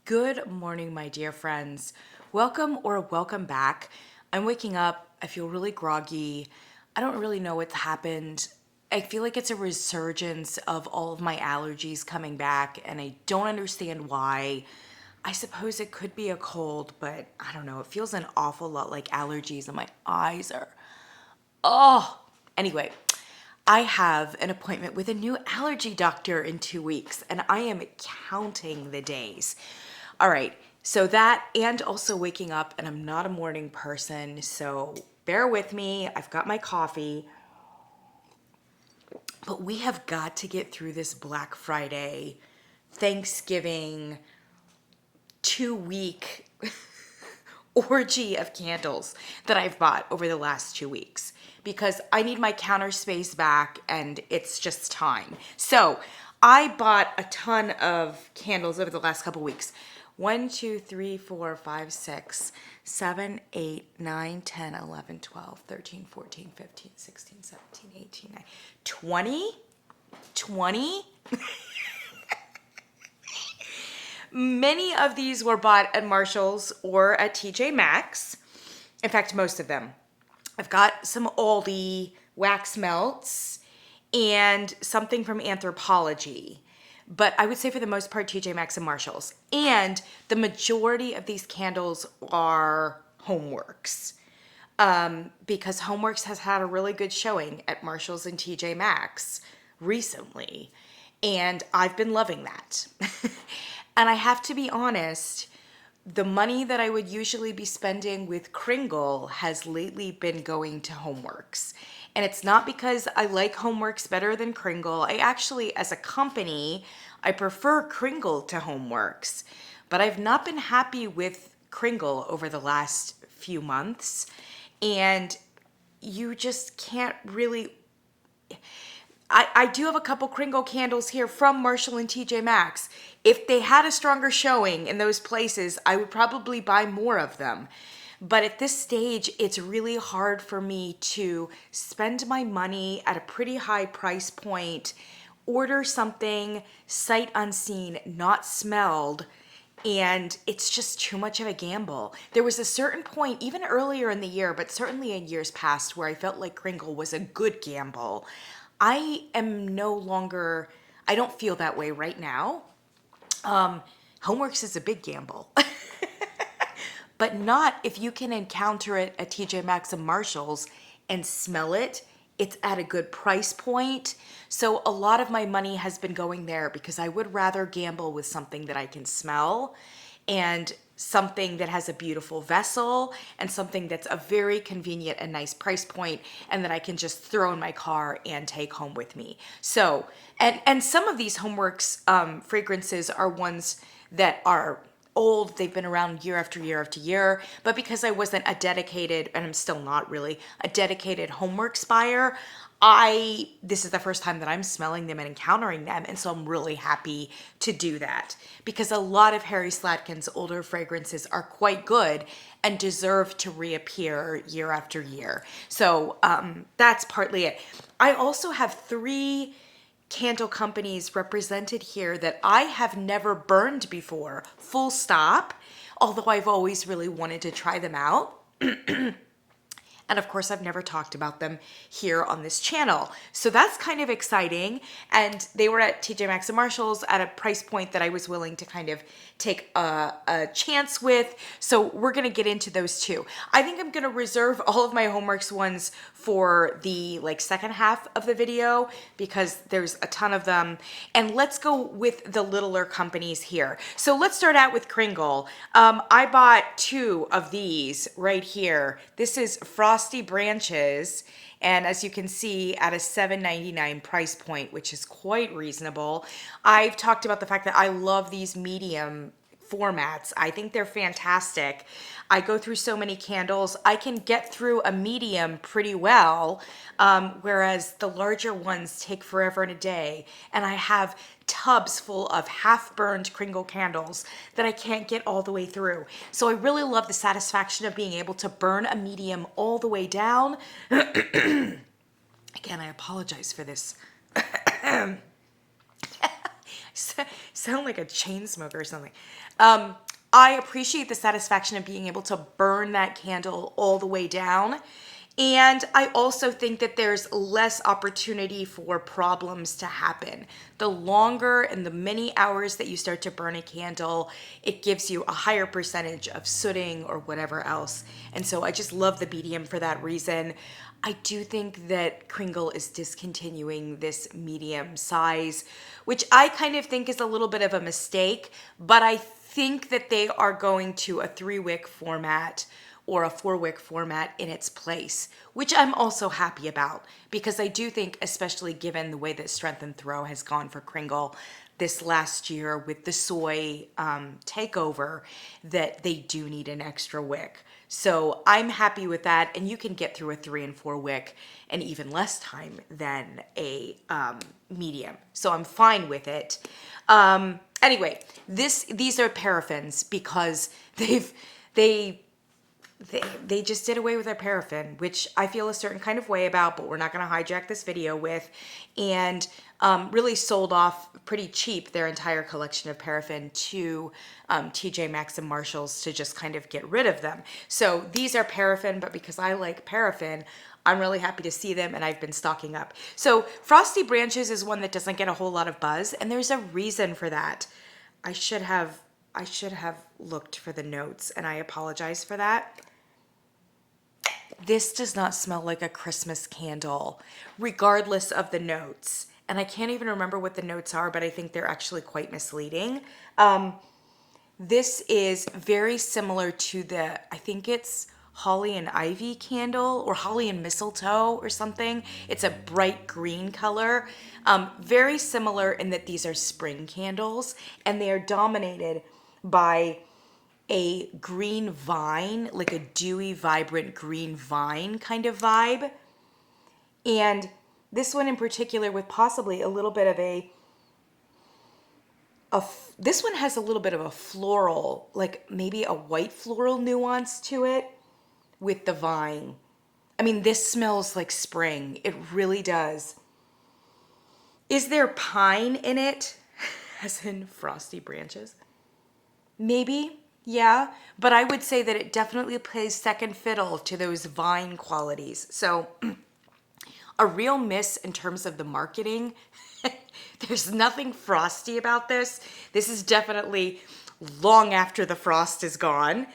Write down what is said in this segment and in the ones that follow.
Good morning, my dear friends. Welcome or welcome back. I'm waking up. I feel really groggy. I don't really know what's happened. I feel like it's a resurgence of all of my allergies coming back, and I don't understand why. I suppose it could be a cold, but I don't know. It feels an awful lot like allergies, and my eyes are. Oh! Anyway, I have an appointment with a new allergy doctor in 2 weeks, and I am counting the days. All right, so that and also waking up, and I'm not a morning person, so bear with me. I've got my coffee, but we have got to get through this Black Friday, Thanksgiving, 2 week orgy of candles that I've bought over the last 2 weeks because I need my counter space back and it's just time. So I bought a ton of candles over the last couple weeks. 1, 2, 3, 4, 5, 6, 7, 8, 9, 10, 11, 12, 13, 14, 15, 16, 17, 18, 19, 20? 20? Many of these were bought at Marshall's or at TJ Maxx. In fact, most of them. I've got some Aldi wax melts and something from Anthropologie. But I would say for the most part, TJ Maxx and Marshall's. And the majority of these candles are Homeworx. Because Homeworx has had a really good showing at Marshall's and TJ Maxx recently. And I've been loving that. And I have to be honest, the money that I would usually be spending with Kringle has lately been going to Homeworx. And it's not because I like Homeworx better than Kringle. I actually, as a company, I prefer Kringle to Homeworx. But I've not been happy with Kringle over the last few months. And you just can't really... I do have a couple Kringle candles here from Marshall and TJ Maxx. If they had a stronger showing in those places, I would probably buy more of them. But at this stage, it's really hard for me to spend my money at a pretty high price point, order something sight unseen, not smelled, and it's just too much of a gamble. There was a certain point, even earlier in the year, but certainly in years past, where I felt like Kringle was a good gamble. I don't feel that way right now. Homeworx is a big gamble. But not if you can encounter it at TJ Maxx and Marshall's and smell it. It's at a good price point. So a lot of my money has been going there because I would rather gamble with something that I can smell and something that has a beautiful vessel and something that's a very convenient and nice price point and that I can just throw in my car and take home with me. So, and some of these Homeworx fragrances are ones that are old. They've been around year after year after year, but because I wasn't a dedicated, and I'm still not really, a dedicated Homeworx buyer, this is the first time that I'm smelling them and encountering them, and so I'm really happy to do that because a lot of Harry Slatkin's older fragrances are quite good and deserve to reappear year after year. So that's partly it. I also have 3 candle companies represented here that I have never burned before, full stop, although I've always really wanted to try them out. And of course, I've never talked about them here on this channel. So that's kind of exciting. And they were at TJ Maxx and Marshall's at a price point that I was willing to kind of take a chance with. So we're gonna get into those too. I think I'm gonna reserve all of my Homeworx ones for the second half of the video because there's a ton of them. And let's go with the littler companies here. So let's start out with Kringle. I bought 2 of these right here. This is Frosty Branches, and as you can see, at a $7.99 price point, which is quite reasonable. I've talked about the fact that I love these medium formats. I think they're fantastic. I go through so many candles. I can get through a medium pretty well, whereas the larger ones take forever and a day. And I have tubs full of half-burned Kringle candles that I can't get all the way through. So I really love the satisfaction of being able to burn a medium all the way down. Again, I apologize for this. Sound like a chain smoker or something. I appreciate the satisfaction of being able to burn that candle all the way down. And I also think that there's less opportunity for problems to happen. The longer and the many hours that you start to burn a candle, it gives you a higher percentage of sooting or whatever else. And so I just love the medium for that reason. I do think that Kringle is discontinuing this medium size, which I kind of think is a little bit of a mistake, but I think that they are going to a 3-wick format or a 4-wick format in its place, which I'm also happy about, because I do think, especially given the way that Strength and Throw has gone for Kringle this last year with the soy takeover, that they do need an extra wick. So I'm happy with that, and you can get through a 3 and 4 wick in even less time than a medium. So I'm fine with it. Anyway, these are paraffins because they just did away with their paraffin, which I feel a certain kind of way about, but we're not going to hijack this video with, and really sold off pretty cheap their entire collection of paraffin to TJ Maxx and Marshalls to just kind of get rid of them. So these are paraffin, but because I like paraffin, I'm really happy to see them, and I've been stocking up. So Frosty Branches is one that doesn't get a whole lot of buzz, and there's a reason for that. I should have looked for the notes, and I apologize for that. This does not smell like a Christmas candle, regardless of the notes. And I can't even remember what the notes are, but I think they're actually quite misleading. This is very similar to I think it's Holly and Ivy candle, or Holly and Mistletoe or something. It's a bright green color. Very similar in that these are spring candles, and they are dominated by a green vine, like a dewy, vibrant green vine kind of vibe. And this one in particular with possibly a little bit of this one has a little bit of a floral, like maybe a white floral nuance to it with the vine. I mean, this smells like spring. It really does. Is there pine in it? As in Frosty Branches? Maybe. Yeah, but I would say that it definitely plays second fiddle to those vine qualities. So a real miss in terms of the marketing. There's nothing frosty about this. This is definitely long after the frost is gone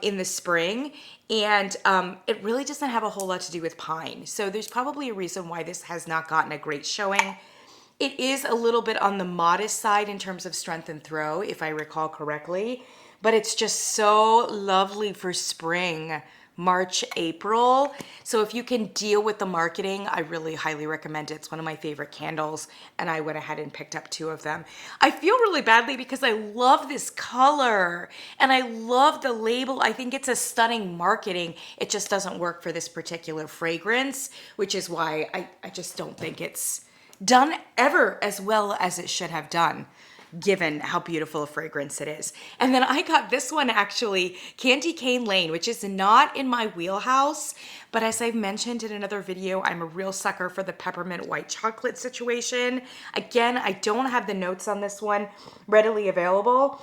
in the spring. And it really doesn't have a whole lot to do with pine. So there's probably a reason why this has not gotten a great showing. It is a little bit on the modest side in terms of Strength and Throw, if I recall correctly. But it's just so lovely for spring, March, April. So if you can deal with the marketing, I really highly recommend it. It's one of my favorite candles, and I went ahead and picked up 2 of them. I feel really badly because I love this color, and I love the label. I think it's a stunning marketing. It just doesn't work for this particular fragrance, which is why I just don't think it's done ever as well as it should have done, given how beautiful a fragrance it is. And then I got this one actually, Candy Cane Lane, which is not in my wheelhouse, but as I've mentioned in another video, I'm a real sucker for the peppermint white chocolate situation. Again, I don't have the notes on this one readily available.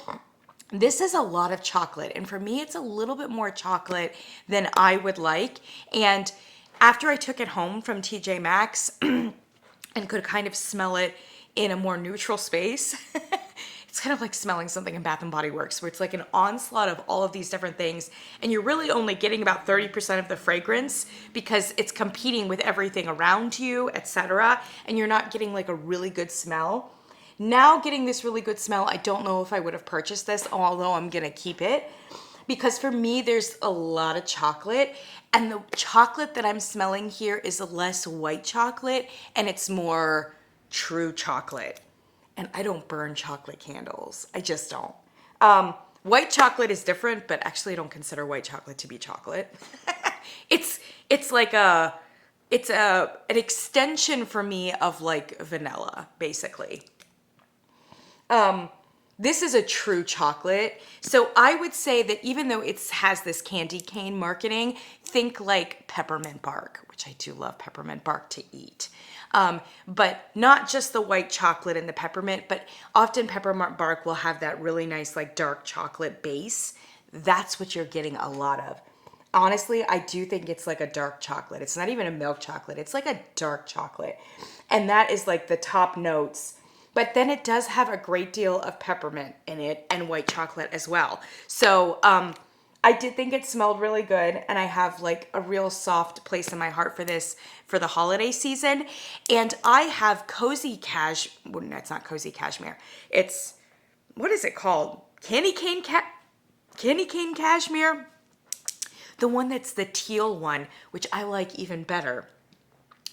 This is a lot of chocolate, and for me, it's a little bit more chocolate than I would like. And after I took it home from TJ Maxx and could kind of smell it in a more neutral space. It's kind of like smelling something in Bath & Body Works, where it's like an onslaught of all of these different things, and you're really only getting about 30% of the fragrance because it's competing with everything around you, etc., and you're not getting like a really good smell. Now getting this really good smell, I don't know if I would have purchased this, although I'm gonna keep it, because for me, there's a lot of chocolate, and the chocolate that I'm smelling here is less white chocolate, and it's more true chocolate. And I don't burn chocolate candles. I just don't. White chocolate is different, but actually I don't consider white chocolate to be chocolate. It's an extension for me of like vanilla, basically. This is a true chocolate. So I would say that even though it has this candy cane marketing, think like peppermint bark, which I do love peppermint bark to eat. But not just the white chocolate and the peppermint, but often peppermint bark will have that really nice like dark chocolate base. That's what you're getting a lot of. Honestly, I do think it's like a dark chocolate. It's not even a milk chocolate. It's like a dark chocolate. And that is like the top notes. But then it does have a great deal of peppermint in it and white chocolate as well. So I did think it smelled really good. And I have like a real soft place in my heart for this for the holiday season. And I have cozy well, no, it's not cozy cashmere. It's, what is it called? Candy cane cashmere. The one that's the teal one, which I like even better.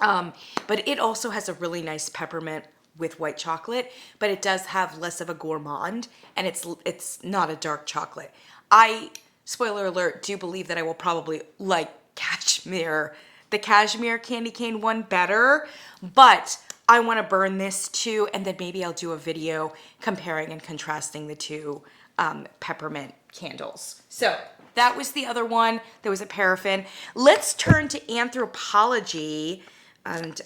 But it also has a really nice peppermint with white chocolate, but it does have less of a gourmand, and it's not a dark chocolate. I, spoiler alert, do believe that I will probably like the cashmere candy cane one better, but I want to burn this too, and then maybe I'll do a video comparing and contrasting the two peppermint candles. So that was the other one. There was a paraffin. Let's turn to Anthropologie. And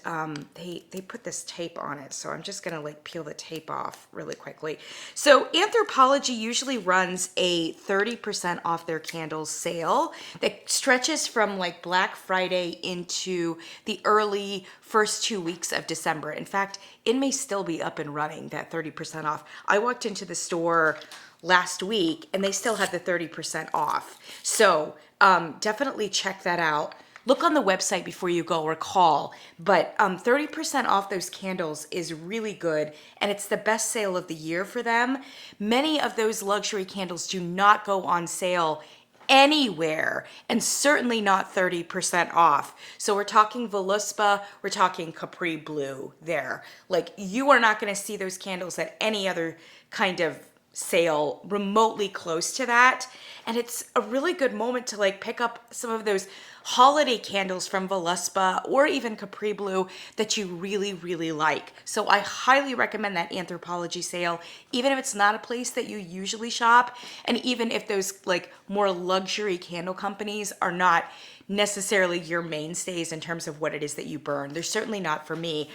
they put this tape on it, so I'm just gonna like peel the tape off really quickly. So Anthropologie usually runs a 30% off their candles sale that stretches from like Black Friday into the early first 2 weeks of December. In fact, it may still be up and running, that 30% off. I walked into the store last week and they still had the 30% off. So definitely check that out. Look on the website before you go or call, but 30% off those candles is really good, and it's the best sale of the year for them. Many of those luxury candles do not go on sale anywhere, and certainly not 30% off. So we're talking Voluspa, we're talking Capri Blue there. Like, you are not gonna see those candles at any other kind of sale remotely close to that. And it's a really good moment to like pick up some of those holiday candles from Voluspa or even Capri Blue that you really, really like. So I highly recommend that Anthropologie sale, even if it's not a place that you usually shop, and even if those like more luxury candle companies are not necessarily your mainstays in terms of what it is that you burn. They're certainly not for me.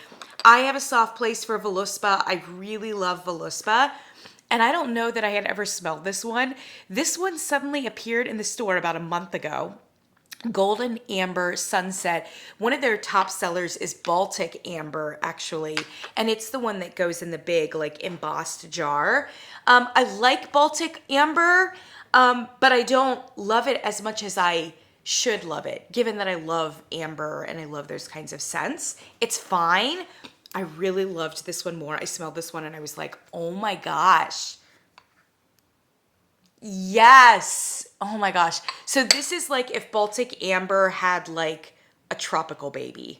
I have a soft place for Voluspa. I really love Voluspa. And I don't know that I had ever smelled this one. This one suddenly appeared in the store about a month ago. Golden Amber Sunset. One of their top sellers is Baltic Amber, actually. And it's the one that goes in the big, like, embossed jar. I like Baltic Amber, but I don't love it as much as I should love it, given that I love amber and I love those kinds of scents. It's fine. I really loved this one more. I smelled this one and I was like, oh my gosh. Yes. Oh my gosh. So this is like if Baltic Amber had like a tropical baby.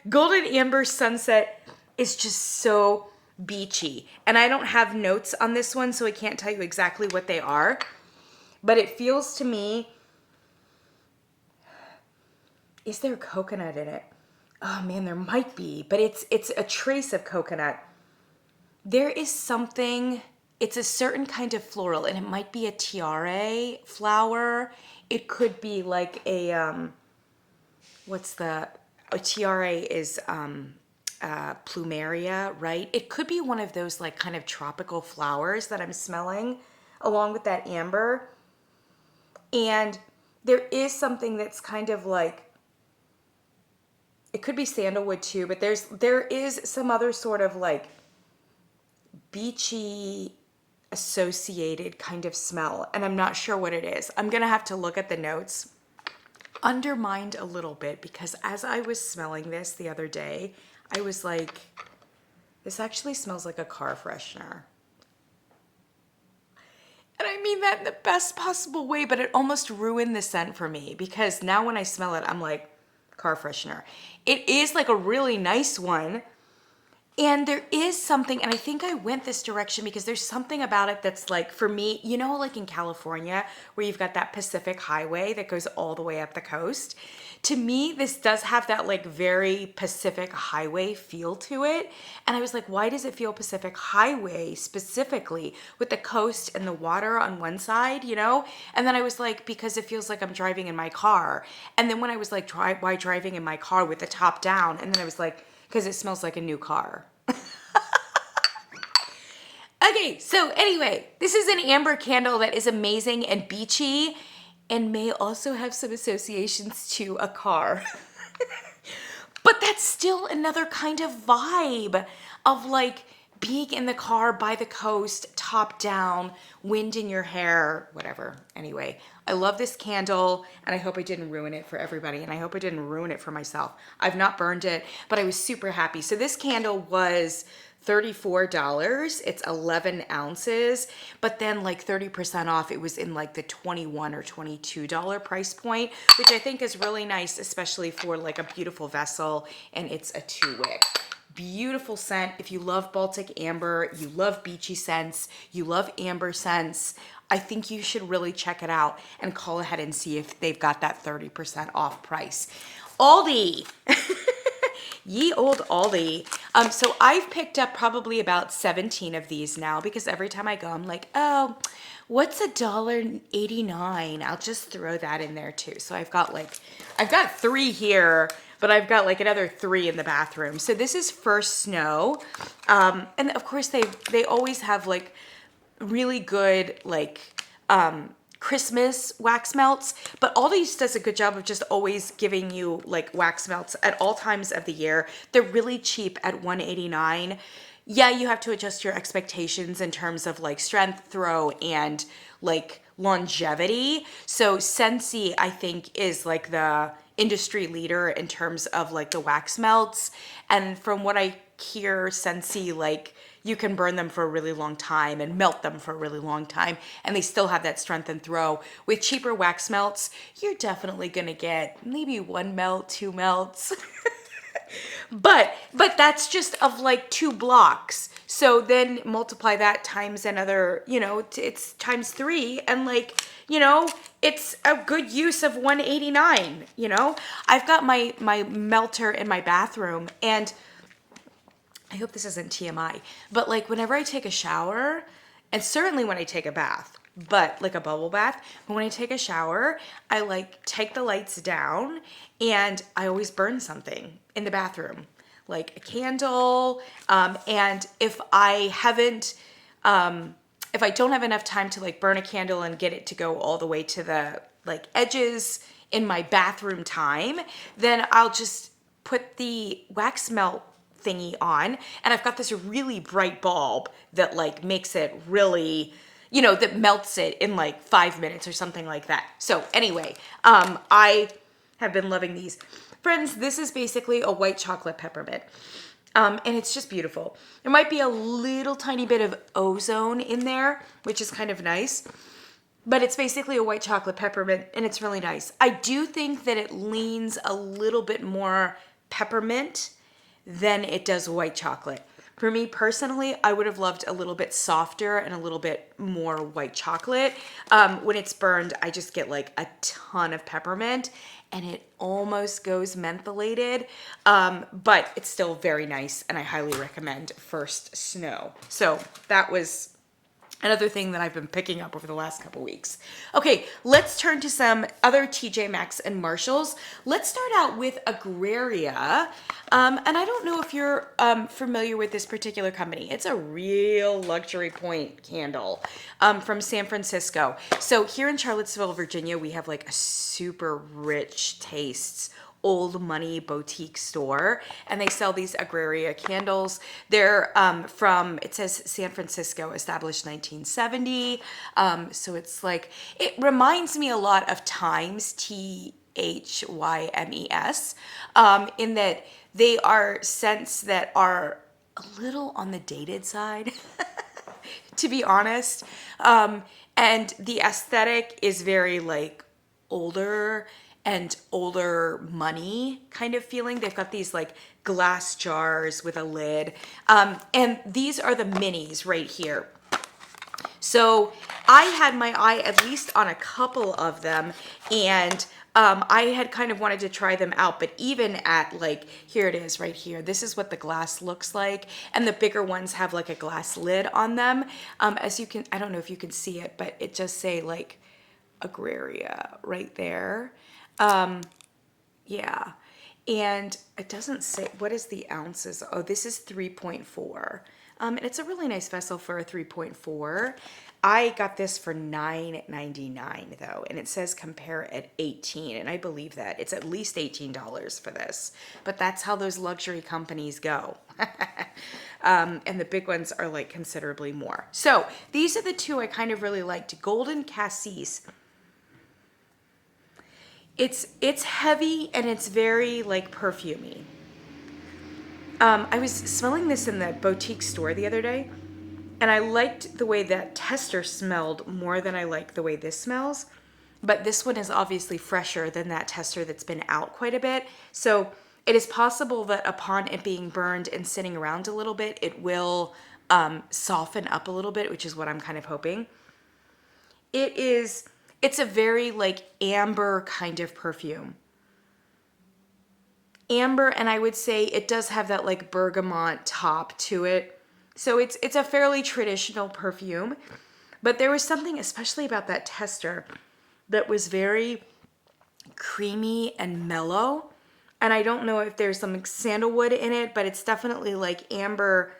Golden Amber Sunset is just so beachy. And I don't have notes on this one, so I can't tell you exactly what they are. But it feels to me, is there coconut in it? Oh man, there might be, but it's a trace of coconut. There is something, it's a certain kind of floral, and it might be a tiare flower. It could be like a tiare is plumeria, right? It could be one of those like kind of tropical flowers that I'm smelling along with that amber. And there is something that's kind of like, it could be sandalwood too, but there is some other sort of like beachy associated kind of smell, and I'm not sure what it is. I'm gonna have to look at the notes. Undermined a little bit, because as I was smelling this the other day, I was like, this actually smells like a car freshener. And I mean that in the best possible way, but it almost ruined the scent for me, because now when I smell it, I'm like, car freshener. It is like a really nice one. And there is something, and I think I went this direction because there's something about it that's like, for me, you know, like in California where you've got that Pacific Highway that goes all the way up the coast. to me, this does have that like very Pacific Highway feel to it. And I was like, why does it feel Pacific Highway specifically with the coast and the water on one side, you know? And then I was like, because it feels like I'm driving in my car. And then when I was like, why driving in my car with the top down? And then I was like, because it smells like a new car. Okay, so anyway, this is an amber candle that is amazing and beachy and may also have some associations to a car. But that's still another kind of vibe of like being in the car by the coast, top down, wind in your hair, whatever. Anyway, I love this candle and I hope I didn't ruin it for everybody and I hope I didn't ruin it for myself. I've not burned it, but I was super happy. So this candle was $34. It's 11 ounces, but then like 30% off, it was in like the $21 or $22 price point, which I think is really nice, especially for like a beautiful vessel, and it's a 2-wick. Beautiful scent. If you love Baltic amber, you love beachy scents, you love amber scents, I think you should really check it out and call ahead and see if they've got that 30% off price. Aldi. Ye old Aldi. So I've picked up probably about 17 of these now because every time I go, I'm like, oh, what's $1.89? I'll just throw that in there too. So I've got 3 here, but I've got like another 3 in the bathroom. So this is First Snow. And of course they always have like really good like Christmas wax melts, but Aldi's does a good job of just always giving you like wax melts at all times of the year. They're really cheap at $1.89. Yeah, you have to adjust your expectations in terms of like strength, throw, and like longevity. So Scentsy, I think, is like the industry leader in terms of like the wax melts. And from what I hear, Scentsy, like, you can burn them for a really long time and melt them for a really long time, and they still have that strength and throw. With cheaper wax melts, you're definitely gonna get maybe 1 melt, 2 melts. but that's just of like 2 blocks. So then multiply that times another, you know, it's times 3, and like, you know, it's a good use of $1.89, you know? I've got my melter in my bathroom, and I hope this isn't TMI, but like whenever I take a shower, and certainly when I take a bath, but like a bubble bath, but when I take a shower, I like take the lights down and I always burn something in the bathroom, like a candle. And if I don't have enough time to like burn a candle and get it to go all the way to the like edges in my bathroom time, then I'll just put the wax melt thingy on, and I've got this really bright bulb that like makes it really, you know, that melts it in like 5 minutes or something like that. So anyway, I have been loving these. Friends, this is basically a white chocolate peppermint. And it's just beautiful. There might be a little tiny bit of ozone in there, which is kind of nice, but it's basically a white chocolate peppermint, and it's really nice. I do think that it leans a little bit more peppermint than it does white chocolate. For me personally, I would have loved a little bit softer and a little bit more white chocolate. When it's burned, I just get like a ton of peppermint, and it almost goes mentholated, but it's still very nice, and I highly recommend First Snow. So that was another thing that I've been picking up over the last couple weeks. Okay, let's turn to some other TJ Maxx and Marshalls. Let's start out with Agraria. And I don't know if you're familiar with this particular company. It's a real luxury point candle from San Francisco. So here in Charlottesville, Virginia, we have like a super rich tastes old money boutique store, and they sell these Agraria candles. They're from, it says San Francisco, established 1970. So it's like, it reminds me a lot of Thymes, Thymes, in that they are scents that are a little on the dated side, to be honest. And the aesthetic is very like older and older money kind of feeling. They've got these like glass jars with a lid. And these are the minis right here. So I had my eye at least on a couple of them, and I had kind of wanted to try them out, but even at like, here it is right here. This is what the glass looks like. And the bigger ones have like a glass lid on them. As you can, I don't know if you can see it, but it just say like Agraria right there. Yeah. And it doesn't say, what is the ounces? Oh, this is 3.4. And it's a really nice vessel for a 3.4. I got this for $9.99 though, and it says compare at 18, and I believe that. It's at least $18 for this, but that's how those luxury companies go. And the big ones are like considerably more. So these are the two I kind of really liked. Golden Casis. It's heavy and it's very like perfumey. I was smelling this in the boutique store the other day, and I liked the way that tester smelled more than I like the way this smells. But this one is obviously fresher than that tester that's been out quite a bit. So it is possible that upon it being burned and sitting around a little bit, it will soften up a little bit, which is what I'm kind of hoping. It's a very like amber kind of perfume. Amber, and I would say it does have that like bergamot top to it. So it's a fairly traditional perfume, but there was something especially about that tester that was very creamy and mellow. And I don't know if there's some sandalwood in it, but it's definitely like amber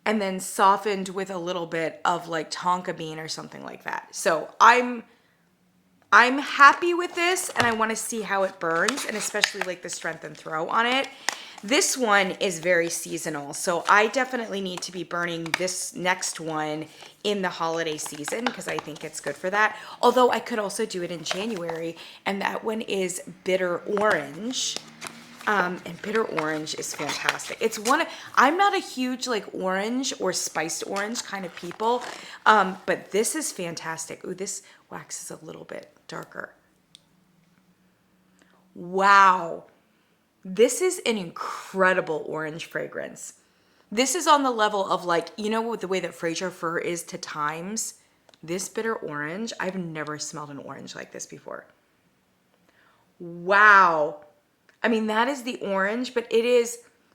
and then softened with a little bit of like tonka bean or something like that. So I'm happy with this, and I want to see how it burns, and especially like the strength and throw on it. This one is very seasonal, so I definitely need to be burning this next one in the holiday season because I think it's good for that. Although I could also do it in January, and that one is Bitter Orange. And Bitter Orange is fantastic. I'm not a huge like orange or spiced orange kind of people, but this is fantastic. Ooh, this wax is a little bit darker. Wow. This is an incredible orange fragrance. This is on the level of like, you know, the way that Fraser Fir is to Times. This Bitter Orange, I've never smelled an orange like this before. Wow. I mean, that is the orange, but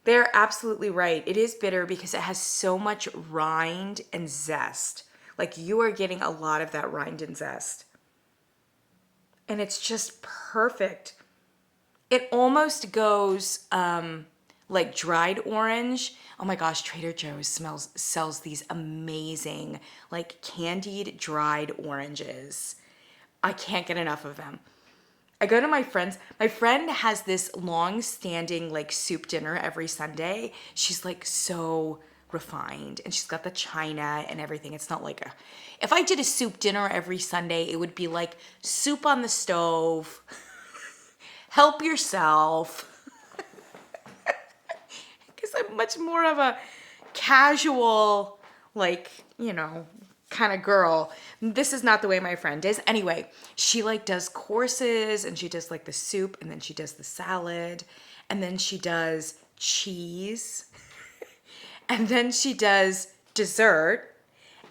they're absolutely right. It is bitter because it has so much rind and zest. Like you are getting a lot of that rind and zest. And it's just perfect. It almost goes like dried orange. Oh my gosh, Trader Joe's sells these amazing like candied dried oranges. I can't get enough of them. I go to my friend's. My friend has this long-standing like soup dinner every Sunday. She's like so refined, and she's got the china and everything. It's not like if I did a soup dinner every Sunday, it would be like soup on the stove, help yourself. Because I'm much more of a casual, like, you know, kind of girl. This is not the way my friend is. Anyway, she like does courses, and she does like the soup, and then she does the salad, and then she does cheese, and then she does dessert,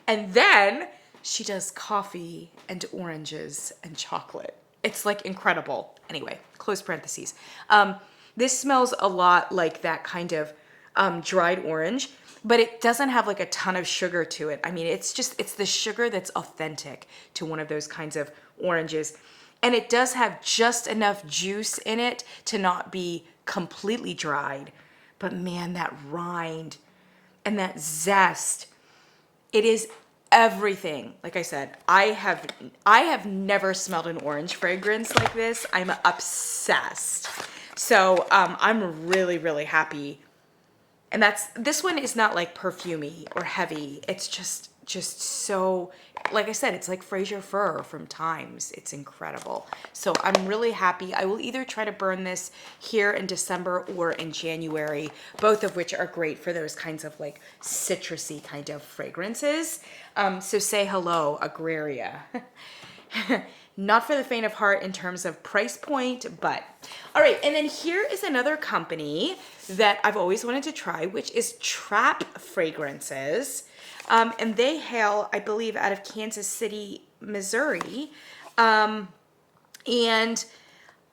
and then she does coffee and oranges and chocolate. It's like incredible. Anyway, close parentheses. This smells a lot like that kind of dried orange, but it doesn't have like a ton of sugar to it. I mean, it's the sugar that's authentic to one of those kinds of oranges. And it does have just enough juice in it to not be completely dried. But man, that rind and that zest, it is everything. Like I said, I have never smelled an orange fragrance like this. I'm obsessed. So I'm really, really happy. And this one is not like perfumey or heavy. It's just so, like I said, it's like Fraser Fir from Times. It's incredible. So I'm really happy. I will either try to burn this here in December or in January, both of which are great for those kinds of like citrusy kind of fragrances. So say hello, Agraria. Not for the faint of heart in terms of price point, but all right. And then here is another company that I've always wanted to try, which is Trapp Fragrances. And they hail, I believe, out of Kansas City, Missouri. And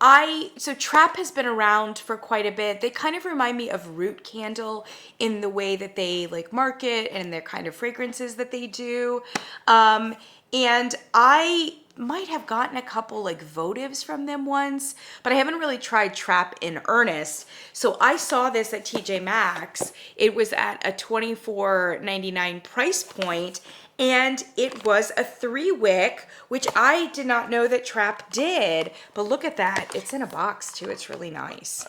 So Trapp has been around for quite a bit. They kind of remind me of Root Candle in the way that they like market and their kind of fragrances that they do. And I might have gotten a couple like votives from them once, but I haven't really tried Trapp in earnest. So I saw this at TJ Maxx. It was at a $24.99 price point, and it was a 3-wick, which I did not know that Trapp did. But look at that. It's in a box too. It's really nice.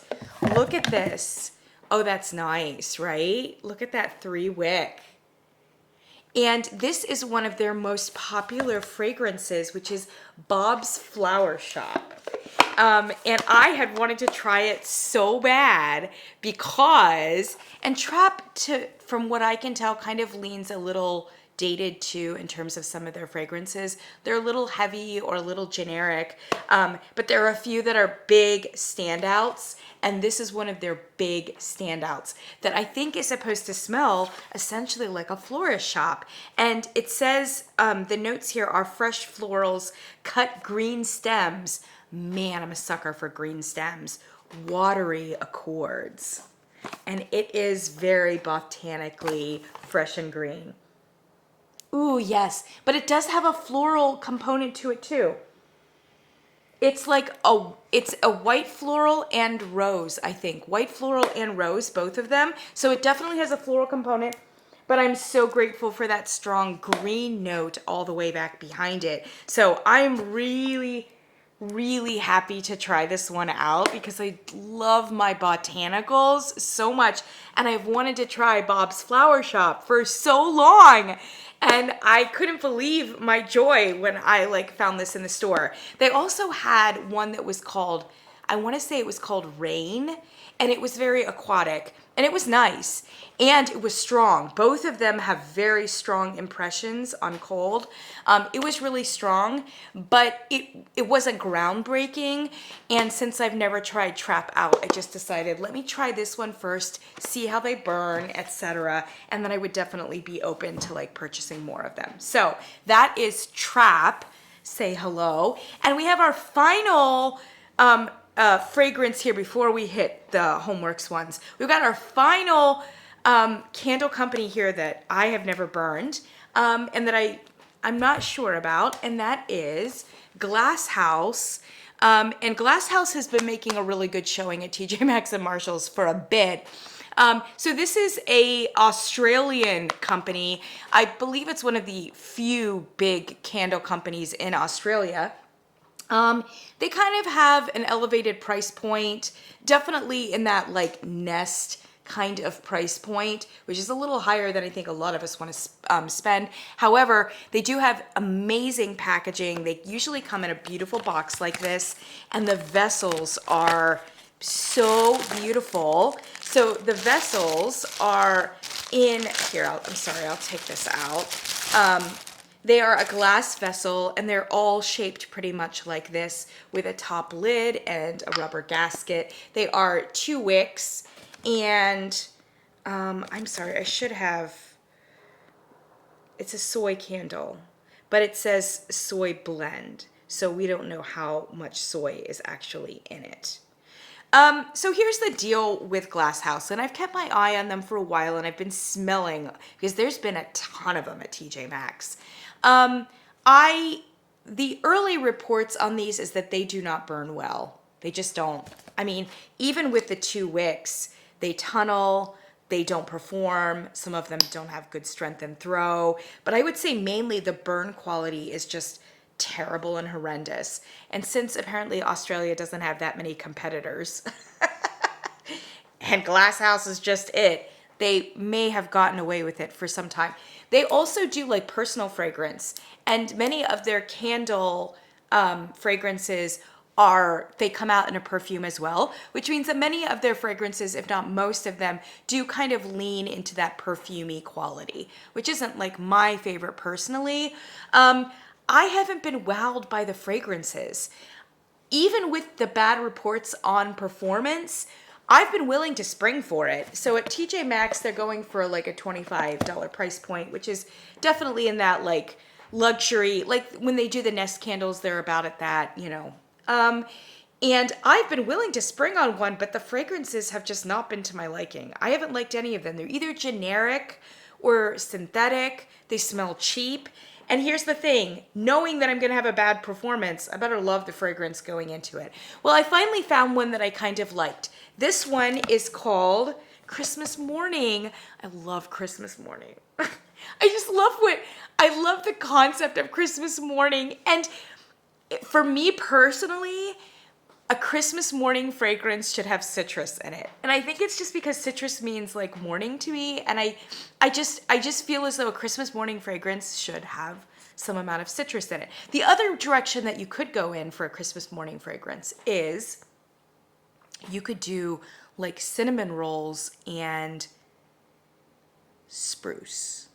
Look at this. Oh, that's nice, right? Look at that 3-wick. And this is one of their most popular fragrances, which is Bob's Flower Shop. And I had wanted to try it so bad because, and Trapp, from what I can tell, kind of leans a little dated too in terms of some of their fragrances. They're a little heavy or a little generic, but there are a few that are big standouts, and this is one of their big standouts that I think is supposed to smell essentially like a florist shop. And it says, the notes here are fresh florals, cut green stems. Man, I'm a sucker for green stems. Watery accords. And it is very botanically fresh and green. Ooh, yes, but it does have a floral component to it too. It's like it's a white floral and rose, I think. White floral and rose, both of them. So it definitely has a floral component, but I'm so grateful for that strong green note all the way back behind it. So I'm really, really happy to try this one out because I love my botanicals so much. And I've wanted to try Bob's Flower Shop for so long. And I couldn't believe my joy when I found this in the store. They also had one that was called, I want to say it was called Rain, and it was very aquatic, and it was nice, and it was strong. Both of them have very strong impressions on cold. It was really strong, but it wasn't groundbreaking, and since I've never tried Trapp out, I just decided, let me try this one first, see how they burn, etc., and then I would definitely be open to purchasing more of them. So that is Trapp. Say hello. And we have our final fragrance here before we hit the Homeworx ones. We've got our final candle company here that I have never burned, and that I'm not sure about, and that is Glasshouse. And Glasshouse has been making a really good showing at TJ Maxx and Marshalls for a bit. So this is a Australian company. I believe it's one of the few big candle companies in Australia. They kind of have an elevated price point, definitely in that Nest kind of price point, which is a little higher than I think a lot of us want to spend. However, they do have amazing packaging. They usually come in a beautiful box like this, and the vessels are so beautiful. So the vessels are in here. I'm sorry, I'll take this out. They are a glass vessel, and they're all shaped pretty much like this with a top lid and a rubber gasket. They are 2 wicks, and I'm sorry, I should have, it's a soy candle, but it says soy blend, so we don't know how much soy is actually in it. So here's the deal with Glasshouse, and I've kept my eye on them for a while, and I've been smelling, because there's been a ton of them at TJ Maxx. The early reports on these is that they do not burn well. They just don't. I mean, even with the 2 wicks, they tunnel, they don't perform. Some of them don't have good strength and throw, but I would say mainly the burn quality is just terrible and horrendous. And since apparently Australia doesn't have that many competitors and Glasshouse is just it, they may have gotten away with it for some time. They also do personal fragrance, and many of their candle fragrances they come out in a perfume as well, which means that many of their fragrances, if not most of them, do kind of lean into that perfumey quality, which isn't my favorite personally. I haven't been wowed by the fragrances. Even with the bad reports on performance, I've been willing to spring for it. So at TJ Maxx, they're going for a $25 price point, which is definitely in that luxury, when they do the Nest candles, they're about at that, And I've been willing to spring on one, but the fragrances have just not been to my liking. I haven't liked any of them. They're either generic or synthetic. They smell cheap. And here's the thing, knowing that I'm going to have a bad performance, I better love the fragrance going into it. Well, I finally found one that I kind of liked. This one is called Christmas Morning. I love Christmas Morning. I love the concept of Christmas Morning. And for me personally, a Christmas morning fragrance should have citrus in it. And I think it's just because citrus means like morning to me. And I just feel as though a Christmas morning fragrance should have some amount of citrus in it. The other direction that you could go in for a Christmas morning fragrance is you could do like cinnamon rolls and spruce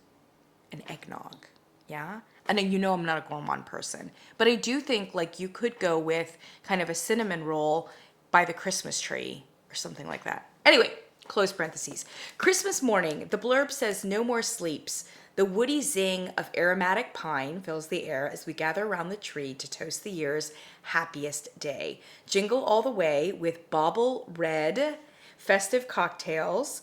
and eggnog. Yeah. And you know I'm not a gourmand person, but I do think like you could go with kind of a cinnamon roll by the Christmas tree or something like that. Anyway, close parentheses. Christmas Morning, the blurb says, no more sleeps. The woody zing of aromatic pine fills the air as we gather around the tree to toast the year's happiest day. Jingle all the way with bauble red festive cocktails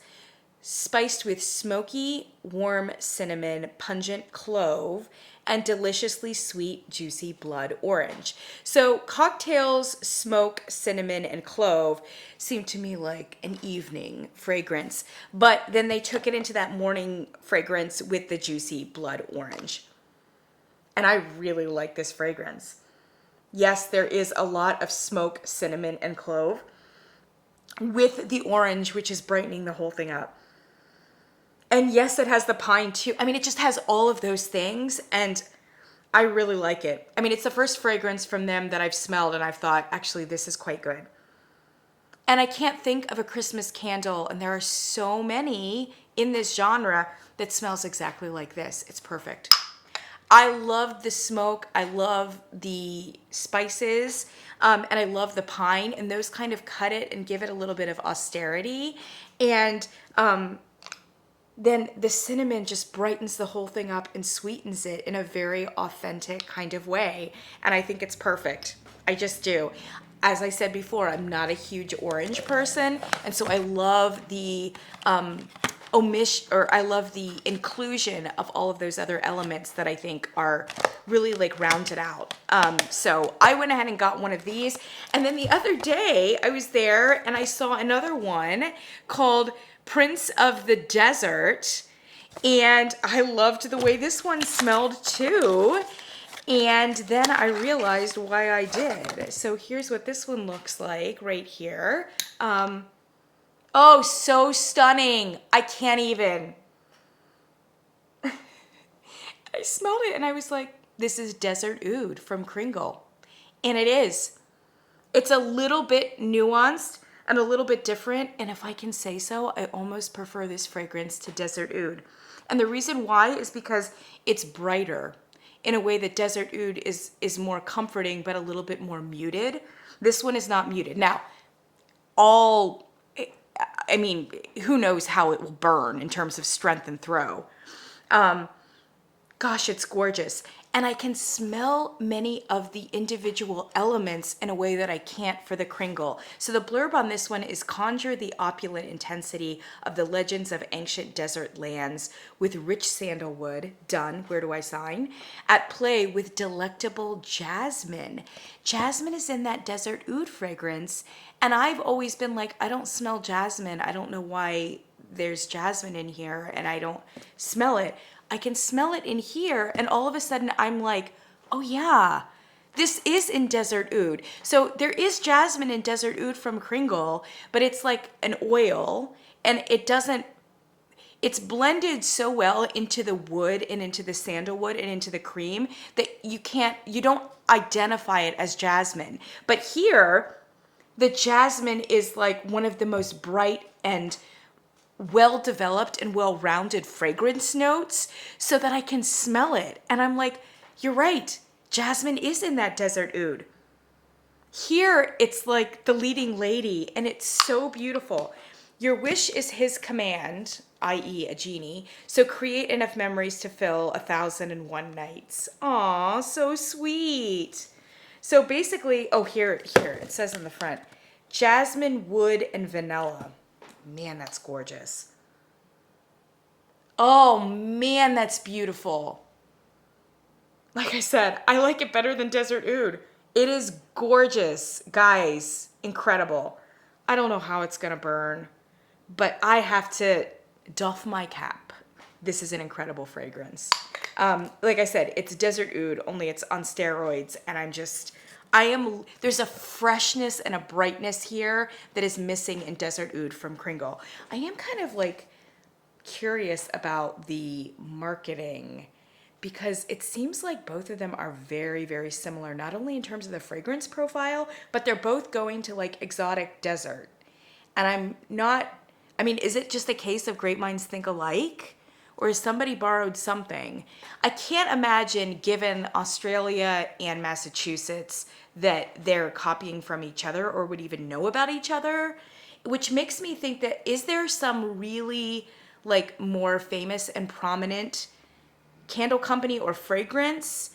spiced with smoky, warm cinnamon, pungent clove, and deliciously sweet, juicy blood orange. So cocktails, smoke, cinnamon, and clove seem to me like an evening fragrance, but then they took it into that morning fragrance with the juicy blood orange. And I really like this fragrance. Yes, there is a lot of smoke, cinnamon, and clove with the orange, which is brightening the whole thing up. And yes, it has the pine too. I mean, it just has all of those things, and I really like it. I mean, it's the first fragrance from them that I've smelled, and I've thought, actually, this is quite good. And I can't think of a Christmas candle, and there are so many in this genre that smells exactly like this. It's perfect. I love the smoke. I love the spices, and I love the pine, and those kind of cut it and give it a little bit of austerity. And then the cinnamon just brightens the whole thing up and sweetens it in a very authentic kind of way. And I think it's perfect. I just do. As I said before, I'm not a huge orange person. And so I love the I love the inclusion of all of those other elements that I think are really like rounded out. So I went ahead and got one of these. And then the other day I was there and I saw another one called Prince of the Desert, and I loved the way this one smelled too. And then I realized why I did. So here's what this one looks like right here. Oh, so stunning. I can't even. I smelled it and I was like, this is Desert Oud from Kringle. And it is. It's a little bit nuanced and a little bit different, and if I can say so, I almost prefer this fragrance to Desert Oud. And the reason why is because it's brighter in a way that Desert Oud is more comforting, but a little bit more muted. This one is not muted. Now, I mean, who knows how it will burn in terms of strength and throw. Gosh, it's gorgeous. And I can smell many of the individual elements in a way that I can't for the Kringle. So the blurb on this one is, conjure the opulent intensity of the legends of ancient desert lands with rich sandalwood, done, where do I sign? At play with delectable jasmine. Jasmine is in that Desert Oud fragrance. And I've always been like, I don't smell jasmine. I don't know why there's jasmine in here and I don't smell it. I can smell it in here, and all of a sudden I'm like, oh yeah, this is in Desert Oud. So there is jasmine in Desert Oud from Kringle, but it's like an oil, and it's blended so well into the wood and into the sandalwood and into the cream that you don't identify it as jasmine. But here, the jasmine is like one of the most bright and well-developed and well-rounded fragrance notes so that I can smell it. And I'm like, you're right. Jasmine is in that Desert Oud. Here, it's like the leading lady, and it's so beautiful. Your wish is his command, i.e. a genie, so create enough memories to fill 1,001 nights. Aw, so sweet. So basically, oh, here, it says on the front, jasmine, wood, and vanilla. Man, that's gorgeous. Oh, man, that's beautiful. Like I said, I like it better than Desert Oud. It is gorgeous, guys. Incredible. I don't know how it's going to burn, but I have to doff my cap. This is an incredible fragrance. Like I said, it's Desert Oud, only it's on steroids, and there's a freshness and a brightness here that is missing in Desert Oud from Kringle. I am kind of like curious about the marketing because it seems like both of them are very, very similar, not only in terms of the fragrance profile, but they're both going to like exotic desert. And is it just a case of great minds think alike? Or has somebody borrowed something? I can't imagine, given Australia and Massachusetts, that they're copying from each other or would even know about each other, which makes me think that is there some really like more famous and prominent candle company or fragrance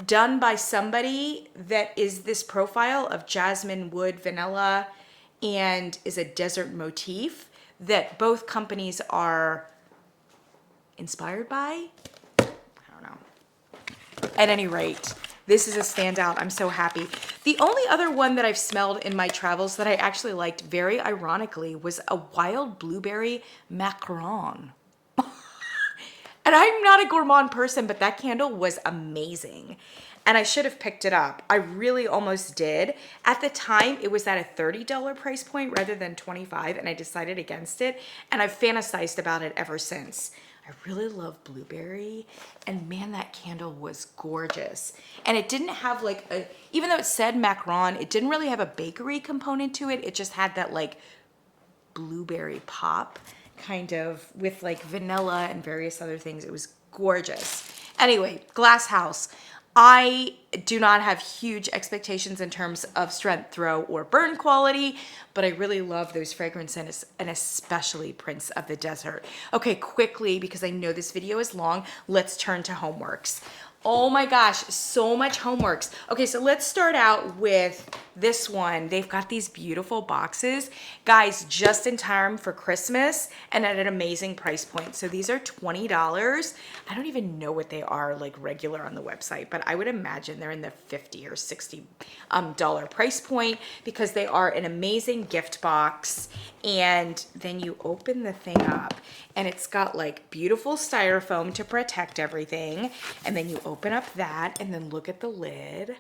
done by somebody that is this profile of jasmine, wood, vanilla, and is a desert motif that both companies are inspired by? I don't know. At any rate, this is a standout. I'm so happy. The only other one that I've smelled in my travels that I actually liked, very ironically, was a wild blueberry macaron. And I'm not a gourmand person, but that candle was amazing. And I should have picked it up. I really almost did. At the time, it was at a $30 price point rather than $25, and I decided against it. And I've fantasized about it ever since. I really love blueberry, and man, that candle was gorgeous. And it didn't have like even though it said macaron, it didn't really have a bakery component to it. It just had that like blueberry pop kind of with like vanilla and various other things. It was gorgeous. Anyway, Glasshouse. I do not have huge expectations in terms of strength, throw, or burn quality, but I really love those fragrances, and especially Prince of the Desert. Okay, quickly, because I know this video is long, let's turn to Homeworx. Oh my gosh, so much Homeworx. Okay, so let's start out with this one. They've got these beautiful boxes. Guys, just in time for Christmas and at an amazing price point. So these are $20. I don't even know what they are like regular on the website, but I would imagine they're in the $50 or $60 price point because they are an amazing gift box. And then you open the thing up and it's got like beautiful styrofoam to protect everything. And then you open up that and then look at the lid.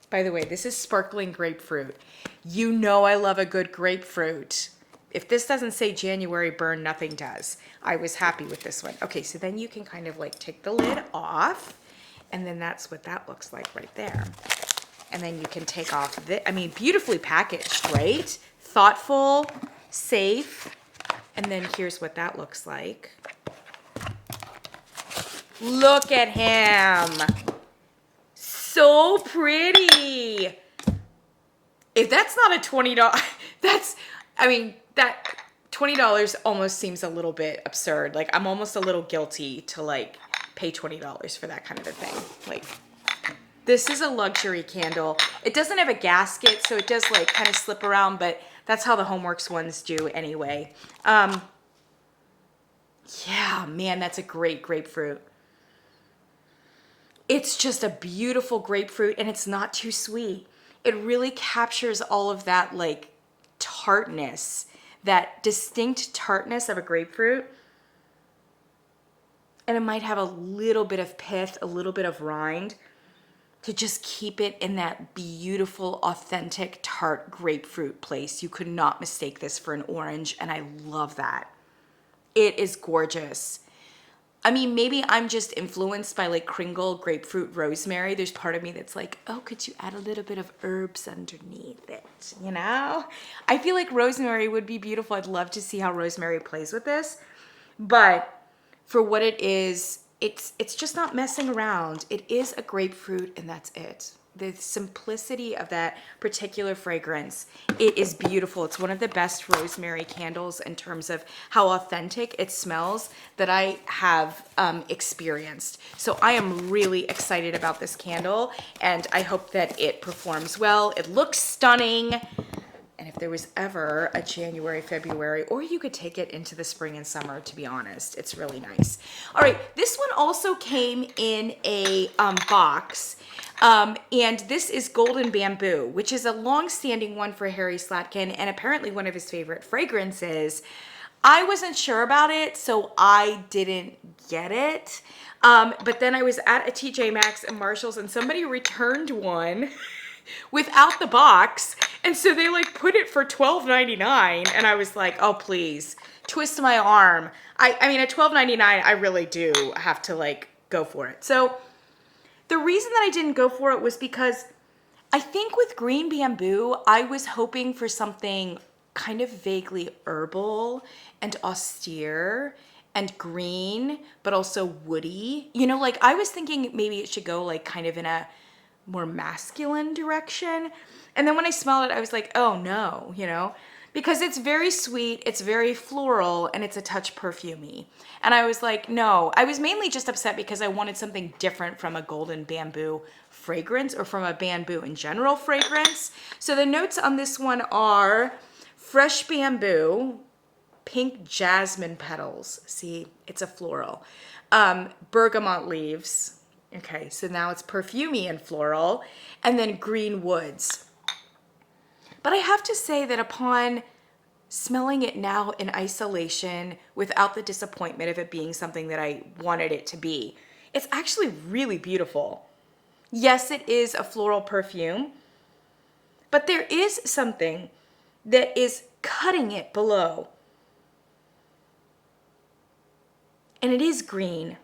By the way, this is sparkling grapefruit. You know I love a good grapefruit. If this doesn't say January burn, nothing does. I was happy with this one. Okay, so then you can kind of like take the lid off, and then that's what that looks like right there. And then you can take off the, beautifully packaged, right? Thoughtful, safe. And then here's what that looks like. Look at him. So pretty. If that's not a $20, that $20 almost seems a little bit absurd. Like I'm almost a little guilty to like pay $20 for that kind of a thing. Like this is a luxury candle. It doesn't have a gasket, so it does like kind of slip around, but that's how the Homeworx ones do anyway. Yeah, man, that's a great grapefruit. It's just a beautiful grapefruit, and it's not too sweet. It really captures all of that like tartness, that distinct tartness of a grapefruit. And it might have a little bit of pith, a little bit of rind to just keep it in that beautiful, authentic, tart grapefruit place. You could not mistake this for an orange, and I love that. It is gorgeous. Maybe I'm just influenced by like Kringle, grapefruit, rosemary. There's part of me that's like, oh, could you add a little bit of herbs underneath it, you know? I feel like rosemary would be beautiful. I'd love to see how rosemary plays with this. But for what it is, it's just not messing around. It is a grapefruit, and that's it. the simplicity of that particular fragrance, it is beautiful. It's one of the best rosemary candles in terms of how authentic it smells that I have experienced. So I am really excited about this candle, and I hope that it performs well. It looks stunning. And if there was ever a January, February, or you could take it into the spring and summer, to be honest, it's really nice. All right, this one also came in a box, and this is Golden Bamboo, which is a long-standing one for Harry Slatkin, and apparently one of his favorite fragrances. I wasn't sure about it, so I didn't get it. But then I was at a TJ Maxx and Marshall's, and somebody returned one without the box, and so they like put it for $12.99, and I was like, oh please, twist my arm. I mean, at $12.99 I really do have to like go for it. So the reason that I didn't go for it was because I think with Green Bamboo I was hoping for something kind of vaguely herbal and austere and green, but also woody. You know, like I was thinking maybe it should go like kind of in a more masculine direction. And then when I smelled it, I was like, oh no, you know, because it's very sweet, it's very floral, and it's a touch perfumey. And I was like, no, I was mainly just upset because I wanted something different from a Golden Bamboo fragrance or from a bamboo in general fragrance. So the notes on this one are fresh bamboo, pink jasmine petals. See, it's a floral. Bergamot leaves. Okay, so now it's perfumey and floral, and then green woods. But I have to say that upon smelling it now in isolation, without the disappointment of it being something that I wanted it to be, it's actually really beautiful. Yes, it is a floral perfume, but there is something that is cutting it below. And it is green.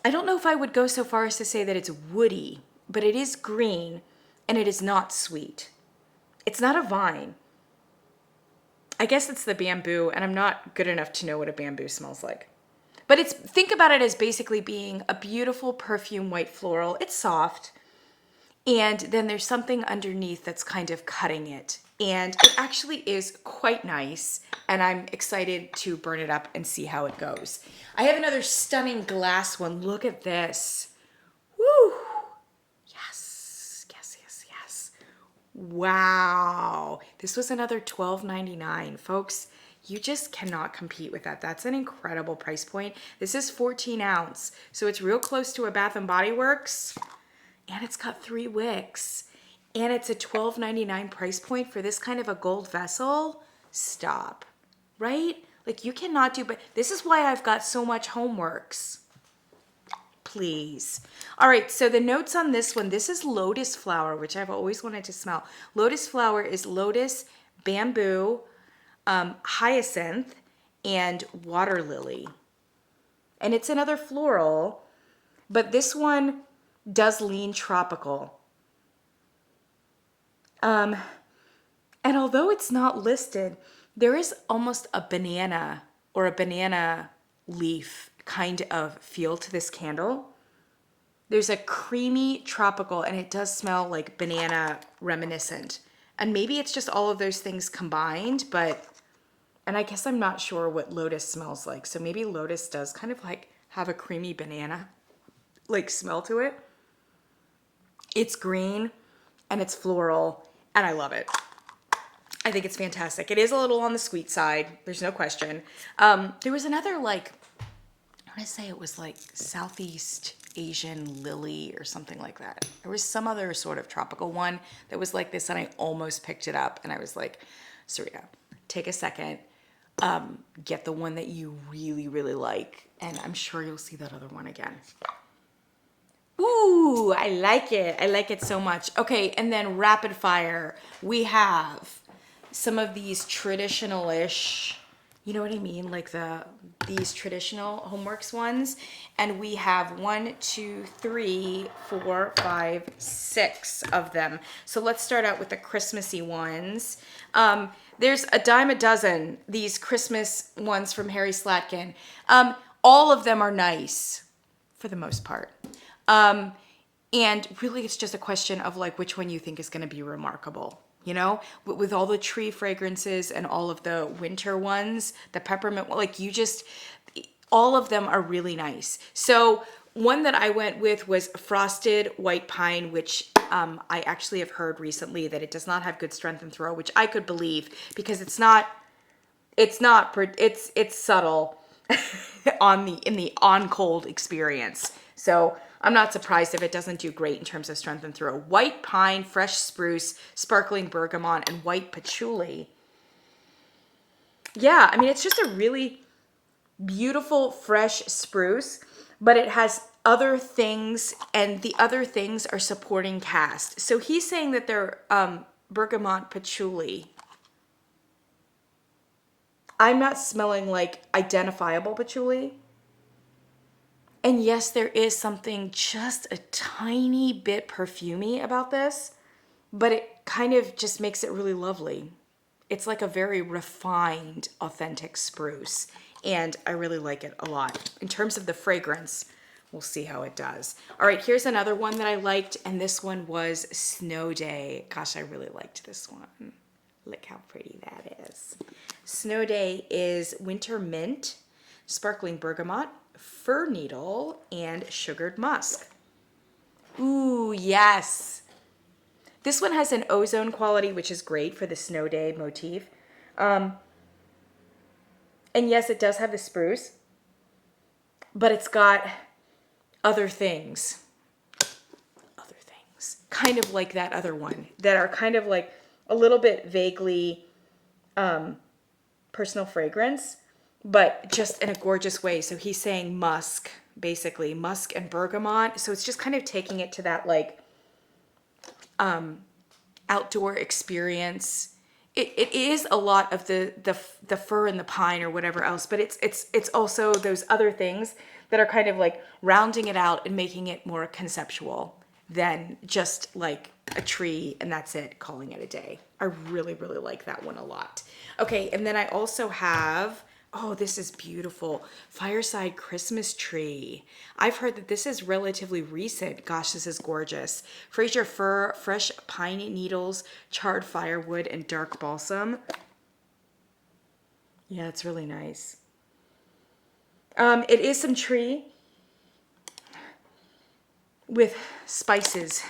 I don't know if I would go so far as to say that it's woody, but it is green and it is not sweet. It's not a vine. I guess it's the bamboo, and I'm not good enough to know what a bamboo smells like. But think about it as basically being a beautiful perfume white floral. It's soft. And then there's something underneath that's kind of cutting it. And it actually is quite nice, and I'm excited to burn it up and see how it goes. I have another stunning glass one. Look at this. Woo! Yes, yes, yes, yes. Wow. This was another $12.99. Folks, you just cannot compete with that. That's an incredible price point. This is 14 ounce, so it's real close to a Bath & Body Works, and it's got 3 wicks. And it's a $12.99 price point for this kind of a gold vessel. Stop, right? Like you cannot do, but this is why I've got so much Homeworx. Please. All right, so the notes on this one, this is Lotus Flower, which I've always wanted to smell. Lotus Flower is lotus, bamboo, hyacinth, and water lily. And it's another floral, but this one does lean tropical. And although it's not listed, there is almost a banana or a banana leaf kind of feel to this candle. There's a creamy tropical, and it does smell like banana reminiscent. And maybe it's just all of those things combined, and I guess I'm not sure what Lotus smells like. So maybe Lotus does kind of like have a creamy banana like smell to it. It's green and it's floral, and I love it. I think it's fantastic. It is a little on the sweet side. There's no question. There was another I want to say it was like Southeast Asian lily or something like that. There was some other sort of tropical one that was like this, and I almost picked it up, and I was like, Sarita, take a second, get the one that you really, really like, and I'm sure you'll see that other one again. Ooh, I like it. I like it so much. Okay, and then rapid fire. We have some of these traditional-ish, you know what I mean? Like these traditional Homeworx ones. And we have 1, 2, 3, 4, 5, 6 of them. So let's start out with the Christmassy ones. There's a dime a dozen, these Christmas ones from Harry Slatkin. All of them are nice, for the most part. And really, it's just a question of like which one you think is going to be remarkable. You know, with all the tree fragrances and all of the winter ones, the peppermint, like all of them are really nice. So one that I went with was Frosted White Pine, which I actually have heard recently that it does not have good strength and throw, which I could believe because it's subtle in the on cold experience. So I'm not surprised if it doesn't do great in terms of strength and throw. White pine, fresh spruce, sparkling bergamot, and white patchouli. Yeah, I mean, it's just a really beautiful, fresh spruce, but it has other things, and the other things are supporting cast. So he's saying that they're bergamot patchouli. I'm not smelling like identifiable patchouli. And yes, there is something just a tiny bit perfumey about this, but it kind of just makes it really lovely. It's like a very refined, authentic spruce, and I really like it a lot. In terms of the fragrance, we'll see how it does. All right, here's another one that I liked, and this one was Snow Day. Gosh, I really liked this one. Look how pretty that is. Snow Day is winter mint, sparkling bergamot, fir needle, and sugared musk. Ooh, yes. This one has an ozone quality, which is great for the Snow Day motif. And yes, it does have the spruce, but it's got other things. Other things. Kind of like that other one that are kind of like a little bit vaguely personal fragrance, but just in a gorgeous way. So he's saying musk, basically musk and bergamot. So it's just kind of taking it to that like outdoor experience. It is a lot of the fir and the pine or whatever else, but it's also those other things that are kind of like rounding it out and making it more conceptual than just like a tree and that's it, calling it a day. I really, really like that one a lot. Okay, and then I also have, oh, this is beautiful, Fireside Christmas Tree. I've heard that this is relatively recent. Gosh, this is gorgeous. Fraser fir, fresh pine needles, charred firewood, and dark balsam. Yeah, it's really nice. It is some tree with spices.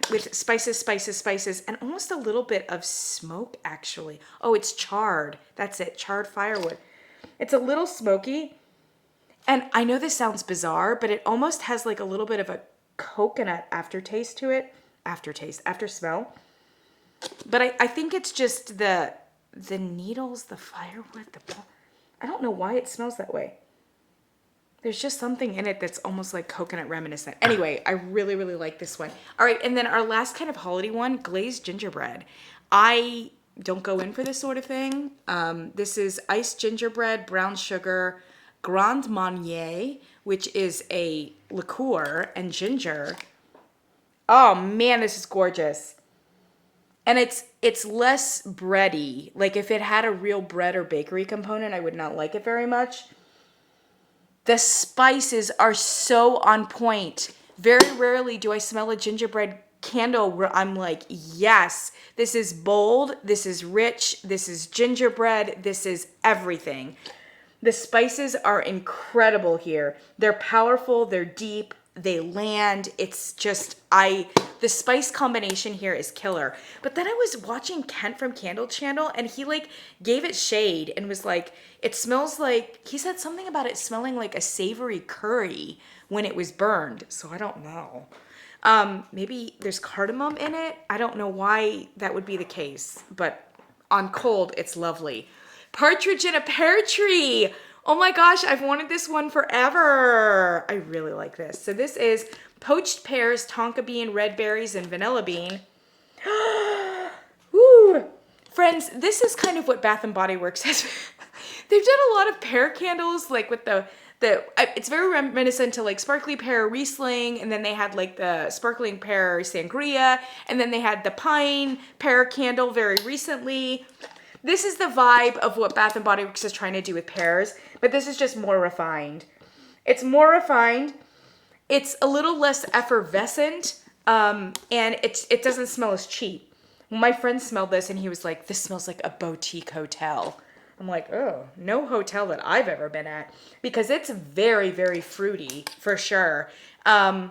With spices, and almost a little bit of smoke, actually. Oh, it's charred. That's it, charred firewood. It's a little smoky, and I know this sounds bizarre, but it almost has like a little bit of a coconut aftertaste to it. After smell. But I think it's just the needles, the firewood, I don't know why it smells that way. There's just something in it that's almost like coconut reminiscent. Anyway, I really, really like this one. All right, and then our last kind of holiday one, Glazed Gingerbread. I don't go in for this sort of thing. This is iced gingerbread, brown sugar, Grand Marnier, which is a liqueur, and ginger. Oh man, this is gorgeous. And it's less bready. Like if it had a real bread or bakery component, I would not like it very much. The spices are so on point. Very rarely do I smell a gingerbread candle where I'm like, yes, this is bold, this is rich, this is gingerbread, this is everything. The spices are incredible here. They're powerful, they're deep, they land. It's just, the spice combination here is killer. But then I was watching Kent from Candle Channel, and he like gave it shade and was like, it smells like, he said something about it smelling like a savory curry when it was burned. So I don't know. Maybe there's cardamom in it. I don't know why that would be the case, but on cold, it's lovely. Partridge in a Pear Tree. Oh my gosh, I've wanted this one forever. I really like this. So this is poached pears, tonka bean, red berries, and vanilla bean. Woo! Friends, this is kind of what Bath & Body Works has. They've done a lot of pear candles, like with it's very reminiscent to like sparkly pear Riesling, and then they had like the sparkling pear sangria, and then they had the pine pear candle very recently. This is the vibe of what Bath & Body Works is trying to do with pears, but this is just more refined. It's more refined. It's a little less effervescent. And it doesn't smell as cheap. My friend smelled this and he was like, this smells like a boutique hotel. I'm like, oh, no hotel that I've ever been at, because it's very, very fruity for sure. Yeah,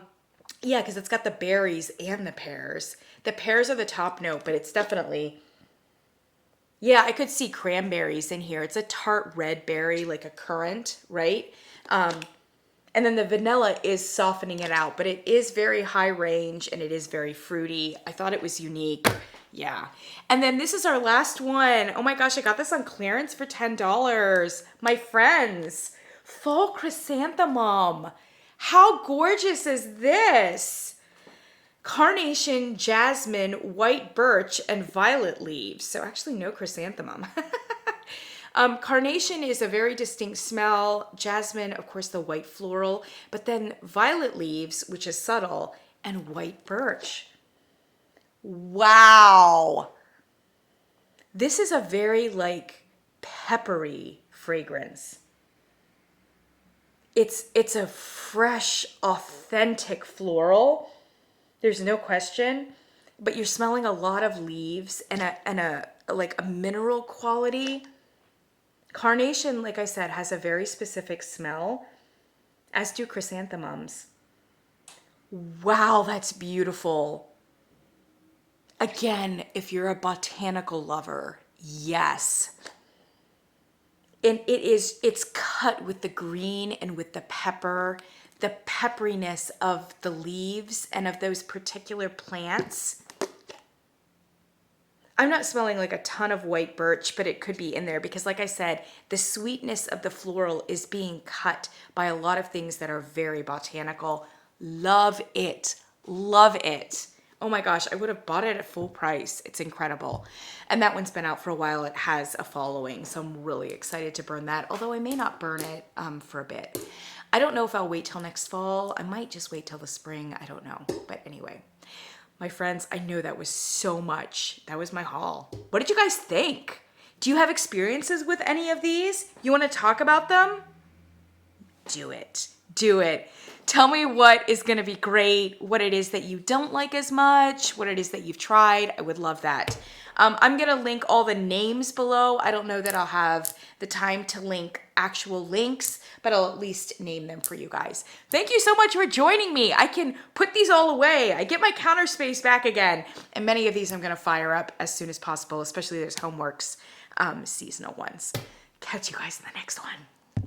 because it's got the berries and the pears. The pears are the top note, but it's definitely, yeah, I could see cranberries in here. It's a tart red berry, like a currant, right? And then the vanilla is softening it out, but it is very high range and it is very fruity. I thought it was unique. Yeah. And then this is our last one. Oh my gosh, I got this on clearance for $10. My friends, fall chrysanthemum. How gorgeous is this? Carnation, jasmine, white birch, and violet leaves. So actually no chrysanthemum. Carnation is a very distinct smell. Jasmine, of course, the white floral, but then violet leaves, which is subtle, and white birch. Wow. This is a very like peppery fragrance. It's a fresh, authentic floral. There's no question, but you're smelling a lot of leaves and a like a mineral quality. Carnation, like I said, has a very specific smell, as do chrysanthemums. Wow, that's beautiful. Again, if you're a botanical lover, yes. And it's cut with the green and with the pepper, the pepperiness of the leaves and of those particular plants. I'm not smelling like a ton of white birch, but it could be in there because, like I said, the sweetness of the floral is being cut by a lot of things that are very botanical. Love it. Love it. Oh my gosh, I would have bought it at full price. It's incredible. And that one's been out for a while. It has a following, so I'm really excited to burn that, although I may not burn it for a bit. I don't know if I'll wait till next fall. I might just wait till the spring. I don't know. But anyway, my friends, I know that was so much. That was my haul. What did you guys think? Do you have experiences with any of these? You want to talk about them? Do it. Do it. Tell me what is going to be great, what it is that you don't like as much, what it is that you've tried. I would love that. I'm going to link all the names below. I don't know that I'll have the time to link actual links, but I'll at least name them for you guys. Thank you so much for joining me. I can put these all away. I get my counter space back again. And many of these I'm going to fire up as soon as possible, especially those Homeworx seasonal ones. Catch you guys in the next one.